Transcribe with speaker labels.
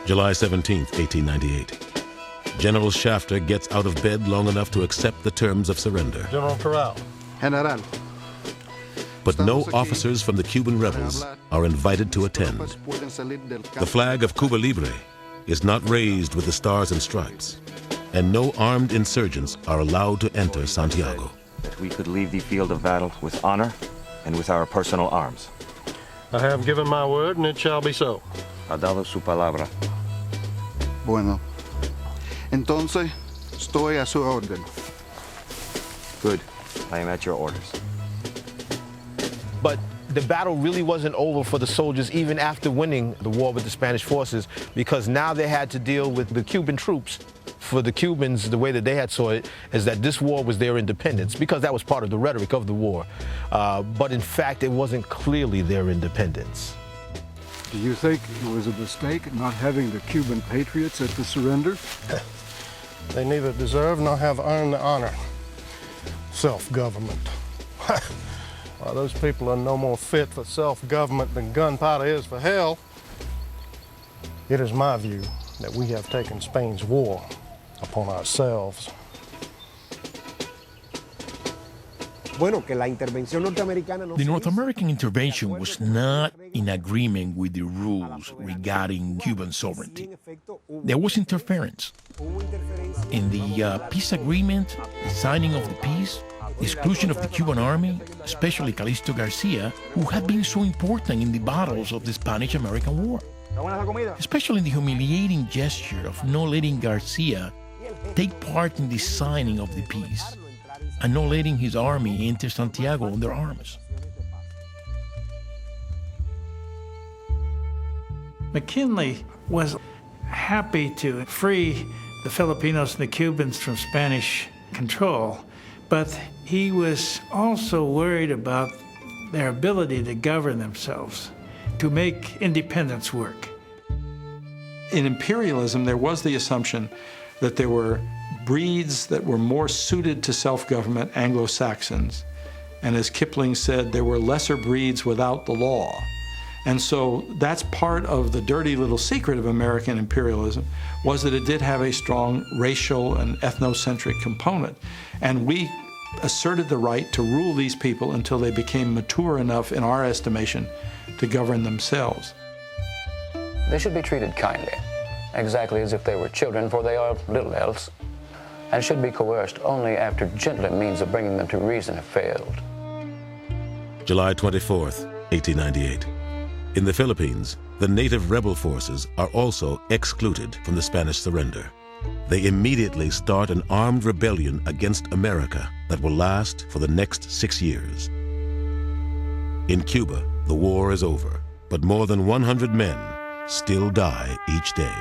Speaker 1: July 17, 1898. General Shafter gets out of bed long enough to accept the terms of surrender.
Speaker 2: General Corral.
Speaker 3: General.
Speaker 1: But no officers from the Cuban rebels are invited to attend. The flag of Cuba Libre is not raised with the stars and stripes, and no armed insurgents are allowed to enter Santiago.
Speaker 4: That we could leave the field of battle with honor and with our personal arms.
Speaker 2: I have given my word, and it shall be so.
Speaker 4: Ha dado su palabra.
Speaker 3: Bueno. Entonces, estoy a su orden.
Speaker 4: Good. I am at your orders.
Speaker 5: But the battle really wasn't over for the soldiers even after winning the war with the Spanish forces, because now they had to deal with the Cuban troops. For the Cubans, the way that they had saw it is that this war was their independence, because that was part of the rhetoric of the war. But in fact, it wasn't clearly their independence.
Speaker 6: Do you think it was a mistake not having the Cuban patriots at the surrender?
Speaker 2: They neither deserve nor have earned the honor. Self-government. Well, those people are no more fit for self-government than gunpowder is for hell. It is my view that we have taken Spain's war upon ourselves.
Speaker 7: The North American intervention was not in agreement with the rules regarding Cuban sovereignty. There was interference. In the peace agreement, the signing of the peace, the exclusion of the Cuban army, especially Calixto Garcia, who had been so important in the battles of the Spanish-American War. Especially the humiliating gesture of not letting Garcia take part in the signing of the peace and not letting his army enter Santiago under arms.
Speaker 8: McKinley was happy to free the Filipinos and the Cubans from Spanish control, but he was also worried about their ability to govern themselves, to make independence work.
Speaker 9: In imperialism, there was the assumption that there were breeds that were more suited to self-government, Anglo-Saxons. And as Kipling said, there were lesser breeds without the law. And so that's part of the dirty little secret of American imperialism, was that it did have a strong racial and ethnocentric component. And we asserted the right to rule these people until they became mature enough, in our estimation, to govern themselves.
Speaker 10: They should be treated kindly, exactly as if they were children, for they are little else, and should be coerced only after gentler means of bringing them to reason have failed.
Speaker 1: July 24th, 1898. In the Philippines, the native rebel forces are also excluded from the Spanish surrender. They immediately start an armed rebellion against America that will last for the next 6 years. In Cuba, the war is over, but more than 100 men still die each day.